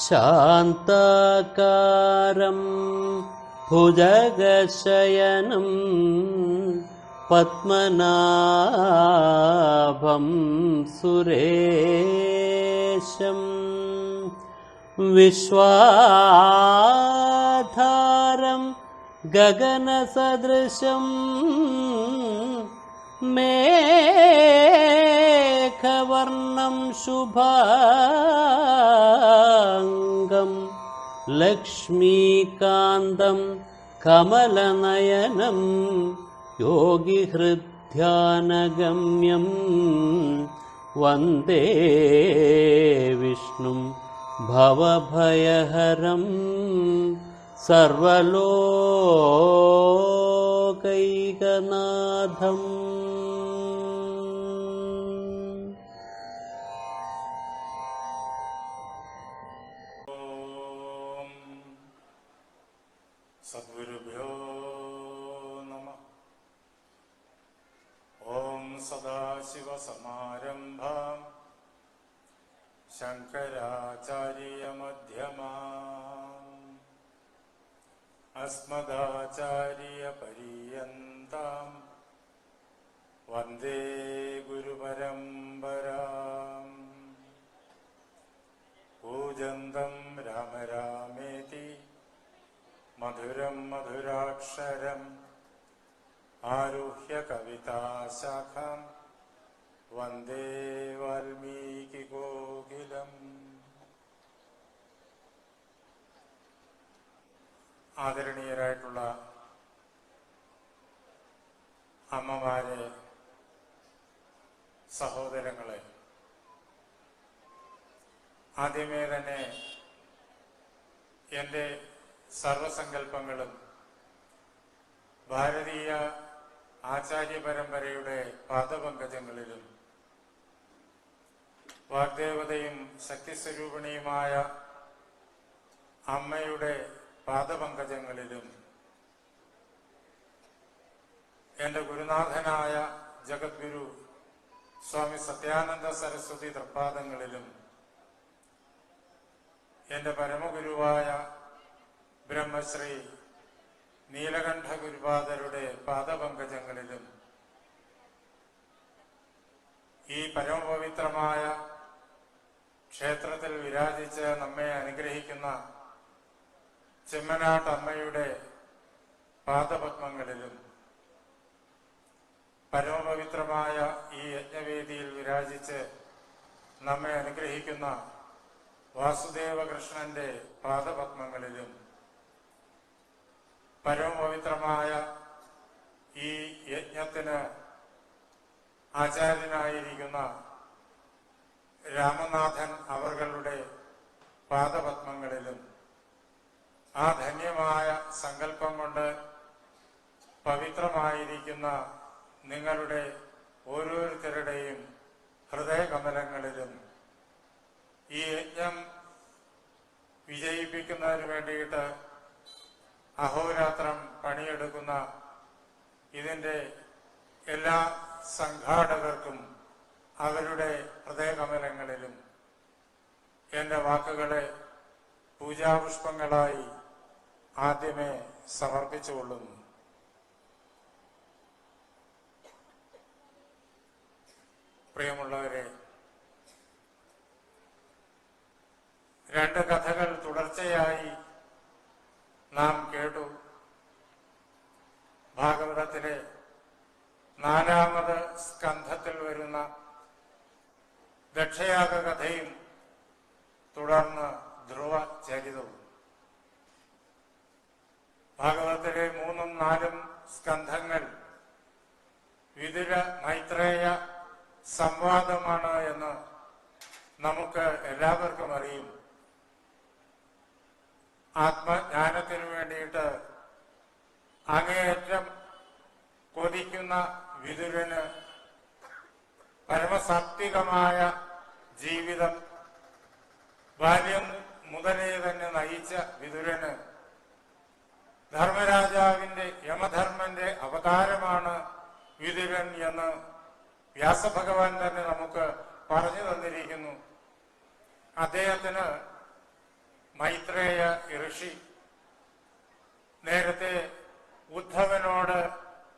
ശാന്താകാരം ഭുജഗശയനം പത്മനാഭം സുരേശം വിശ്വാധാരം ഗഗനസദൃശം മേഘവർണം ശുഭാംഗം ലക്ഷ്മീകാന്തം കമലനയനം യോഗിഹൃദ്ധ്യാനഗമ്യം വന്ദേ വിഷ്ണും ഭവഭയഹരം സർവലോകൈകനാഥം. സദ്ഗുരുഭ്യോ നമഃ. ഓം സദാശിവസമാരംഭാം ശങ്കരാചാര്യമധ്യമാം അസ്മദാചാര്യപര്യന്താം വന്ദേ ഗുരുപരമ്പരാം. പൂജന്തം രാമ രാമേതി മധുരം മധുരാക്ഷരം ആരുഹ്യ കവിതാശാഖാം വന്ദേ വാൽമീകികോകിലം. ആദരണീയരായിട്ടുള്ള അമ്മമാരെ, സഹോദരങ്ങളെ, ആദ്യമേ തന്നെ എൻ്റെ സർവസങ്കല്പങ്ങളും ഭാരതീയ ആചാര്യ പരമ്പരയുടെ പാദപങ്കജങ്ങളിലും വാഗ്ദേവതയും ശക്തിസ്വരൂപിണിയുമായ അമ്മയുടെ പാദപങ്കജങ്ങളിലും എൻ്റെ ഗുരുനാഥനായ ജഗദ്ഗുരു സ്വാമി സത്യാനന്ദ സരസ്വതി തൃപ്പാദങ്ങളിലും എൻ്റെ പരമഗുരുവായ ബ്രഹ്മശ്രീ നീലകണ്ഠ ഗുരുപാദരുടെ പാദപങ്കജങ്ങളിലും ഈ പരമപവിത്രമായ ക്ഷേത്രത്തിൽ വിരാജിച്ച് നമ്മെ അനുഗ്രഹിക്കുന്ന ചെമ്മനാട്ടമ്മയുടെ പാദപത്മങ്ങളിലും പരമപവിത്രമായ ഈ യജ്ഞവേദിയിൽ വിരാജിച്ച് നമ്മെ അനുഗ്രഹിക്കുന്ന വാസുദേവകൃഷ്ണന്റെ പാദപത്മങ്ങളിലും പരമപവിത്രമായ ഈ യജ്ഞത്തിന് ആചാര്യനായിരിക്കുന്ന രാമനാഥൻ അവர்களுടെ പാദപത്മങ്ങളിലും ആ ധന്യമായ സങ്കല്പം കൊണ്ട് പവിത്രമായിരിക്കുന്ന നിങ്ങളുടെ ഓരോരുത്തരുടെയും ഹൃദയകമലങ്ങളിലും ഈ യജ്ഞം വിജയിപ്പിക്കുന്നതിന് വേണ്ടിയിട്ട് അഹോരാത്രം പണിയെടുക്കുന്ന ഇതിൻ്റെ എല്ലാ സംഘാടകർക്കും അവരുടെ ഹൃദയകമലങ്ങളിലും എൻ്റെ വാക്കുകളെ പൂജാപുഷ്പങ്ങളായി ആദ്യമേ സമർപ്പിച്ചുകൊള്ളുന്നു. പ്രിയമുള്ളവരെ, രണ്ട് കഥകൾ തുടർച്ചയായി നാം കേട്ടു. ഭാഗവതത്തിലെ 4-ാമത് സ്കന്ധത്തിൽ വരുന്ന ദക്ഷയാഗ കഥയും തുടർന്ന് ധ്രുവ ചരിതവും. ഭാഗവതത്തിലെ 3ഉം 4ഉം സ്കന്ധങ്ങൾ വിതുര മൈത്രേയ സംവാദമാണ് എന്ന് നമുക്ക് എല്ലാവർക്കും അറിയും. ആത്മജ്ഞാനത്തിനു വേണ്ടിയിട്ട് അങ്ങേയറ്റം കൊതിക്കുന്ന വിതുരന് പരമസാത്വികമായ ജീവിതം ബാല്യം മുതലേ തന്നെ നയിച്ച വിതുരന് ധർമ്മരാജാവിന്റെ യമധർമ്മന്റെ അവതാരമാണ് വിതുരൻ എന്ന് വ്യാസഭഗവാൻ തന്നെ നമുക്ക് പറഞ്ഞു തന്നിരിക്കുന്നു. അദ്ദേഹത്തിന് മൈത്രേയ ഋഷി നേരത്തെ ഉദ്ധവനോട്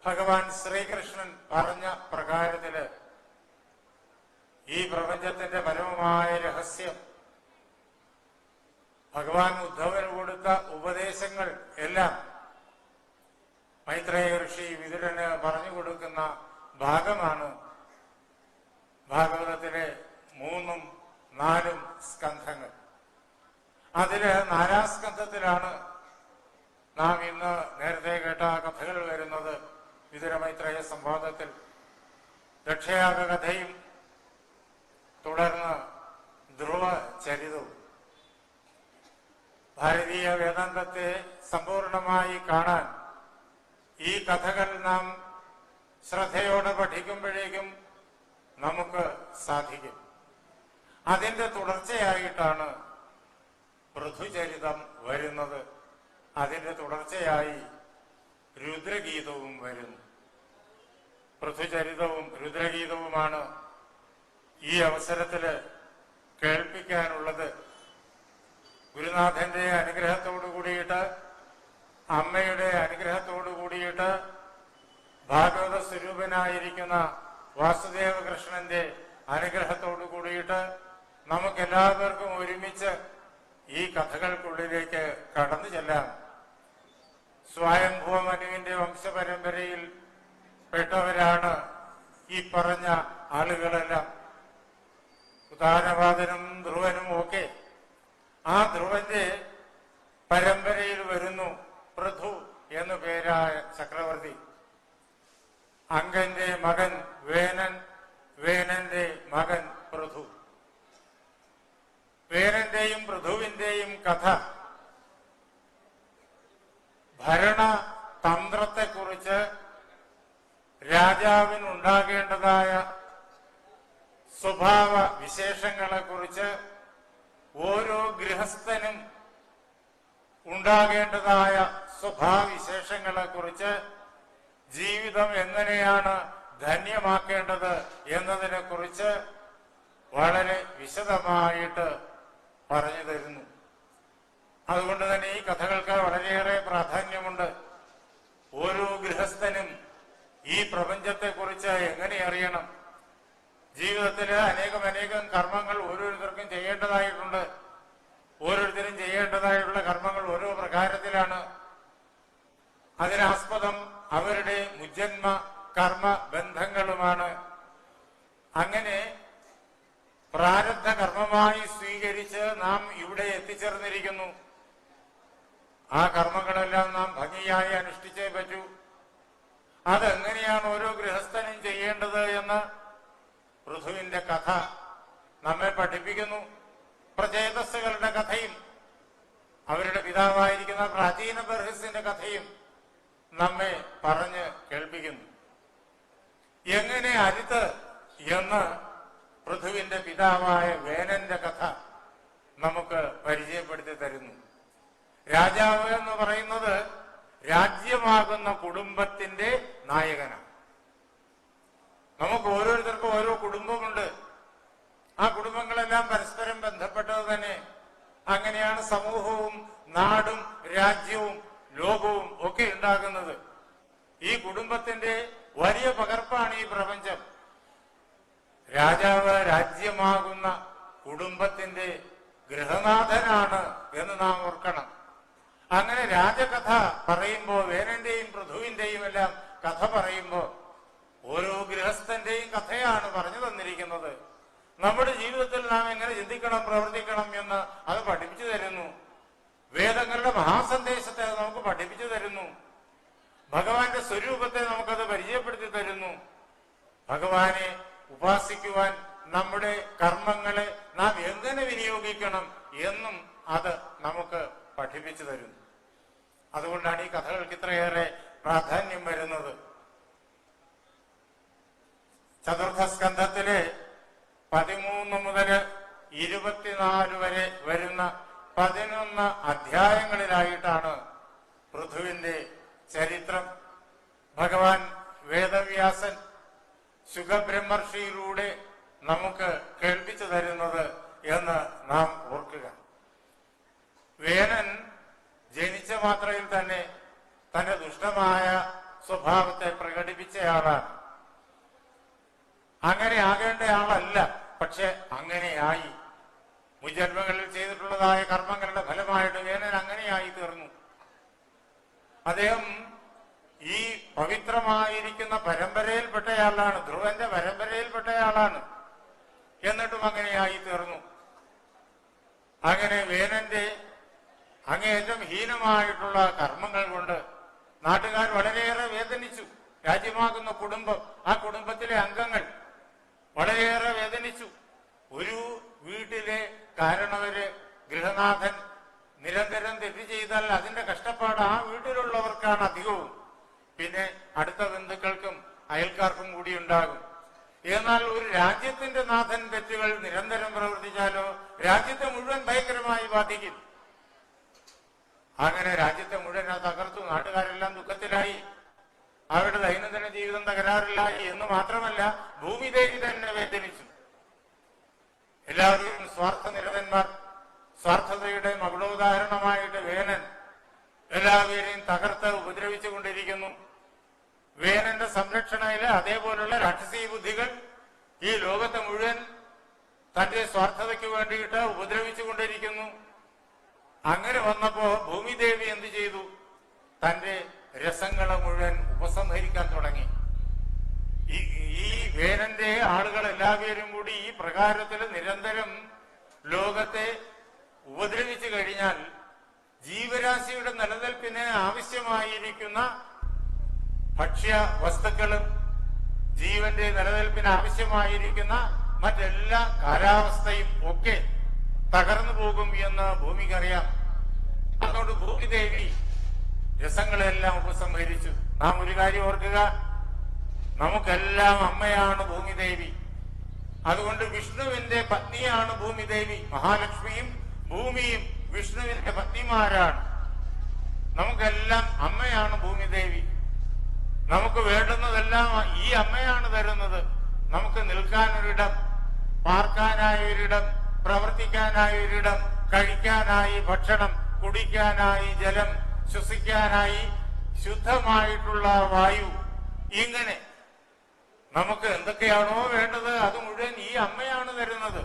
ഭഗവാൻ ശ്രീകൃഷ്ണൻ പറഞ്ഞ പ്രകാരത്തില് ഈ പ്രപഞ്ചത്തിന്റെ പരമമായ രഹസ്യം ഭഗവാൻ ഉദ്ധവന് കൊടുത്ത ഉപദേശങ്ങൾ എല്ലാം മൈത്രേയ ഋഷി വിതുരന് പറഞ്ഞു കൊടുക്കുന്ന ഭാഗമാണ് ഭാഗവതത്തിലെ 3ഉം 4ഉം സ്കന്ധങ്ങൾ. അതില് 4ാം സ്കന്ധത്തിലാണ് നാം ഇന്ന് നേരത്തെ കേട്ട കഥകൾ വരുന്നത്. വിതുര മൈത്രേയ സംവാദത്തിൽ ദക്ഷയാഗ കഥയും തുടർന്ന് ധ്രുവ ചരിതവും. ഭാരതീയ വേദാന്തത്തെ സമ്പൂർണമായി കാണാൻ ഈ കഥകൾ നാം ശ്രദ്ധയോടെ പഠിക്കുമ്പോഴേക്കും നമുക്ക് സാധിക്കും. അതിന്റെ തുടർച്ചയായിട്ടാണ് പൃഥുചരിതം വരുന്നത്. അതിന്റെ തുടർച്ചയായി രുദ്രഗീതവും വരുന്നു. പൃഥുചരിതവും രുദ്രഗീതവുമാണ് ഈ അവസരത്തില് കേൾപ്പിക്കാനുള്ളത്. ഗുരുനാഥന്റെ അനുഗ്രഹത്തോടു കൂടിയിട്ട്, അമ്മയുടെ അനുഗ്രഹത്തോടു കൂടിയിട്ട്, ഭാഗവത സ്വരൂപനായിരിക്കുന്ന വാസുദേവ കൃഷ്ണന്റെ അനുഗ്രഹത്തോടു കൂടിയിട്ട് നമുക്കെല്ലാവർക്കും ഒരുമിച്ച് ഈ കഥകൾക്കുള്ളിലേക്ക് കടന്നു ചെല്ലാം. സ്വയംഭൂവ മനുവിന്റെ വംശപരമ്പരയിൽ പെട്ടവരാണ് ഈ പറഞ്ഞ ആളുകളെല്ലാം. ഉദാനവാദനും ധ്രുവനും ഒക്കെ ആ ധ്രുവന്റെ പരമ്പരയിൽ വരുന്നു പൃഥു എന്നു പേരായ ചക്രവർത്തി. അങ്കന്റെ മകൻ വേനൻ, വേനന്റെ മകൻ പൃഥു. വേനന്റെയും പൃഥുവിന്റെയും കഥ ഭരണതന്ത്രത്തെക്കുറിച്ച്, രാജാവിനുണ്ടാകേണ്ടതായ സ്വഭാവ വിശേഷങ്ങളെക്കുറിച്ച്, ഓരോ ഗൃഹസ്ഥനും ഉണ്ടാകേണ്ടതായ സ്വഭാവവിശേഷങ്ങളെക്കുറിച്ച്, ജീവിതം എങ്ങനെയാണ് ധന്യമാക്കേണ്ടത് എന്നതിനെ കുറിച്ച് വളരെ വിശദമായിട്ട് പറഞ്ഞു തരുന്നു. അതുകൊണ്ട് തന്നെ ഈ കഥകൾക്ക് വളരെയേറെ പ്രാധാന്യമുണ്ട്. ഓരോ ഗൃഹസ്ഥനും ഈ പ്രപഞ്ചത്തെക്കുറിച്ച് എങ്ങനെ അറിയണം? ജീവിതത്തിൽ അനേകം കർമ്മങ്ങൾ ഓരോരുത്തർക്കും ചെയ്യേണ്ടതായിട്ടുണ്ട്. ഓരോരുത്തരും ചെയ്യേണ്ടതായിട്ടുള്ള കർമ്മങ്ങൾ ഓരോ പ്രകാരത്തിലാണ്. അതിനാസ്പദം അവരുടെ മുജ്ജന്മ കർമ്മ ബന്ധങ്ങളുമാണ്. അങ്ങനെ പ്രാരബ്ധ കർമ്മമായി സ്വീകരിച്ച് നാം ഇവിടെ എത്തിച്ചേർന്നിരിക്കുന്നു. ആ കർമ്മങ്ങളെല്ലാം നാം ഭംഗിയായി അനുഷ്ഠിച്ചേ പറ്റൂ. അതെങ്ങനെയാണ് ഓരോ ഗൃഹസ്ഥനും ചെയ്യേണ്ടത് എന്ന് പൃഥുവിന്റെ കഥ നമ്മെ പഠിപ്പിക്കുന്നു. പ്രചേതസ്സുകളുടെ കഥയും അവരുടെ പിതാവായിരിക്കുന്ന പ്രാചീന ബർഹിസിന്റെ കഥയും നമ്മെ പറഞ്ഞ് കേൾപ്പിക്കുന്നു. എങ്ങനെ അരുത് എന്ന് പൃഥുവിന്റെ പിതാവായ വേനന്റെ കഥ നമുക്ക് പരിചയപ്പെടുത്തി തരുന്നു. രാജാവ് എന്ന് പറയുന്നത് രാജ്യമാകുന്ന കുടുംബത്തിന്റെ നായകനാണ്. നമുക്ക് ഓരോരുത്തർക്കും ഓരോ കുടുംബമുണ്ട്. ആ കുടുംബങ്ങളെല്ലാം പരസ്പരം ബന്ധപ്പെട്ടത് തന്നെ. അങ്ങനെയാണ് സമൂഹവും നാടും രാജ്യവും ലോകവും ഒക്കെ ഉണ്ടാകുന്നത്. ഈ കുടുംബത്തിന്റെ വലിയ പകർപ്പാണ് ഈ പ്രപഞ്ചം. രാജാവ് രാജ്യമാകുന്ന കുടുംബത്തിന്റെ ഗൃഹനാഥനാണ് എന്ന് നാം ഓർക്കണം. അങ്ങനെ രാജകഥ പറയുമ്പോ, വേനന്റെയും പൃഥുവിന്റെയും എല്ലാം കഥ പറയുമ്പോ ഓരോ ഗൃഹസ്ഥന്റെയും കഥയാണ് പറഞ്ഞു തന്നിരിക്കുന്നത്. നമ്മുടെ ജീവിതത്തിൽ നാം എങ്ങനെ ചിന്തിക്കണം, പ്രവർത്തിക്കണം എന്ന് അത് പഠിപ്പിച്ചു തരുന്നു. വേദങ്ങളുടെ മഹാസന്ദേശത്തെ അത് നമുക്ക് പഠിപ്പിച്ചു തരുന്നു. ഭഗവാന്റെ സ്വരൂപത്തെ നമുക്കത് പരിചയപ്പെടുത്തി തരുന്നു. ഭഗവാനെ ഉപാസിക്കുവാൻ നമ്മുടെ കർമ്മങ്ങളെ നാം എങ്ങനെ വിനിയോഗിക്കണം എന്നും അത് നമുക്ക് പഠിപ്പിച്ചു തരുന്നു. അതുകൊണ്ടാണ് ഈ കഥകൾക്ക് ഇത്രയേറെ പ്രാധാന്യം വരുന്നത്. ചതുർത്ഥ സ്കന്ധത്തിലെ 13 മുതൽ 24 വരെ വരുന്ന 11 അധ്യായങ്ങളിലായിട്ടാണ് പൃഥുവിന്റെ ചരിത്രം ഭഗവാൻ വേദവ്യാസൻ ശുഖബ്രഹ്മർഷിയിലൂടെ നമുക്ക് കേൾപ്പിച്ചു തരുന്നത് എന്ന് നാം ഓർക്കുക. വേനൻ ജനിച്ച മാത്രയിൽ തന്നെ തന്റെ ദുഷ്ടമായ സ്വഭാവത്തെ പ്രകടിപ്പിച്ചയാളാണ്. അങ്ങനെ ആകേണ്ട ആളല്ല, പക്ഷെ അങ്ങനെയായി. മുജന്മങ്ങളിൽ ചെയ്തിട്ടുള്ളതായ കർമ്മങ്ങളുടെ ഫലമായിട്ട് വേനൻ അങ്ങനെയായി തീർന്നു. അദ്ദേഹം ഈ പവിത്രമായിരിക്കുന്ന പരമ്പരയിൽപ്പെട്ടയാളാണ്, ധ്രുവന്റെ പരമ്പരയിൽപ്പെട്ടയാളാണ്. എന്നിട്ടും അങ്ങനെയായി തീർന്നു. അങ്ങനെ വേനന്റെ അങ്ങേയറ്റം ഹീനമായിട്ടുള്ള കർമ്മങ്ങൾ കൊണ്ട് നാട്ടുകാർ വളരെയേറെ വേദനിച്ചു. രാജ്യമാകുന്ന കുടുംബം, ആ കുടുംബത്തിലെ അംഗങ്ങൾ വളരെയേറെ വേദനിച്ചു. ഒരു വീട്ടിലെ കാരണവര്, ഗൃഹനാഥൻ നിരന്തരം തെറ്റ് ചെയ്താൽ അതിന്റെ കഷ്ടപ്പാട് ആ വീട്ടിലുള്ളവർക്കാണ് അധികവും. പിന്നെ അടുത്ത ബന്ധുക്കൾക്കും അയൽക്കാർക്കും കൂടി ഉണ്ടാകും. എന്നാൽ ഒരു രാജ്യത്തിന്റെ നാഥൻ തെറ്റുകൾ നിരന്തരം പ്രവർത്തിച്ചാലോ രാജ്യത്തെ മുഴുവൻ ഭയങ്കരമായി ബാധിക്കും. അങ്ങനെ രാജ്യത്തെ മുഴുവൻ തകർത്തു. നാട്ടുകാരെല്ലാം ദുഃഖത്തിലായി. അവരുടെ ദൈനംദിന ജീവിതം തകരാറിലായി എന്ന് മാത്രമല്ല, ഭൂമിദേവി തന്നെ വേദനിച്ചു. എല്ലാവരും സ്വാർത്ഥനിരതന്മാർ, സ്വാർത്ഥതയുടെ മകുടോദാഹരണമായിട്ട് വേനൻ എല്ലാവരെയും തകർത്ത് ഉപദ്രവിച്ചു കൊണ്ടിരിക്കുന്നു. വേനന്റെ സംരക്ഷണയില് അതേപോലുള്ള രാക്ഷസീ ബുദ്ധികൾ ഈ ലോകത്തെ മുഴുവൻ തന്റെ സ്വാർത്ഥതയ്ക്ക് വേണ്ടിയിട്ട് ഉപദ്രവിച്ചു കൊണ്ടിരിക്കുന്നു. അങ്ങനെ വന്നപ്പോ ഭൂമിദേവി എന്ത് ചെയ്തു? തന്റെ രസങ്ങളെ മുഴുവൻ ഉപസംഹരിക്കാൻ തുടങ്ങി. ഈ വേനന്റെ ആളുകൾ എല്ലാവരും കൂടി ഈ പ്രകാരത്തിൽ നിരന്തരം ലോകത്തെ ഉപദ്രവിച്ചു കഴിഞ്ഞാൽ ജീവരാശിയുടെ നിലനിൽപ്പിന് ആവശ്യമായിരിക്കുന്ന ഭക്ഷ്യ വസ്തുക്കളും ജീവന്റെ നിലനിൽപ്പിന് ആവശ്യമായിരിക്കുന്ന മറ്റെല്ലാ കാലാവസ്ഥയും ഒക്കെ തകർന്നു പോകും എന്ന് ഭൂമിക്കറിയാം. അതുകൊണ്ട് ഭൂമിദേവി രസങ്ങളെല്ലാം ഉപസംഹരിച്ചു. നാം ഒരു കാര്യം ഓർക്കുക, നമുക്കെല്ലാം അമ്മയാണ് ഭൂമിദേവി. അതുകൊണ്ട് വിഷ്ണുവിന്റെ പത്നിയാണ് ഭൂമിദേവി. മഹാലക്ഷ്മിയും ഭൂമിയും വിഷ്ണുവിന്റെ പത്നിമാരാണ്. നമുക്കെല്ലാം അമ്മയാണ് ഭൂമിദേവി. നമുക്ക് വേണ്ടുന്നതെല്ലാം ഈ അമ്മയാണ് തരുന്നത്. നമുക്ക് നിൽക്കാനൊരിടം, പാർക്കാനായൊരിടം, പ്രവർത്തിക്കാനായൊരിടം, കഴിക്കാനായി ഭക്ഷണം, കുടിക്കാനായി ജലം, ശ്വസിക്കാനായി ശുദ്ധമായിട്ടുള്ള വായു, ഇങ്ങനെ നമുക്ക് എന്തൊക്കെയാണോ വേണ്ടത് അത് മുഴുവൻ ഈ അമ്മയാണ് തരുന്നത്.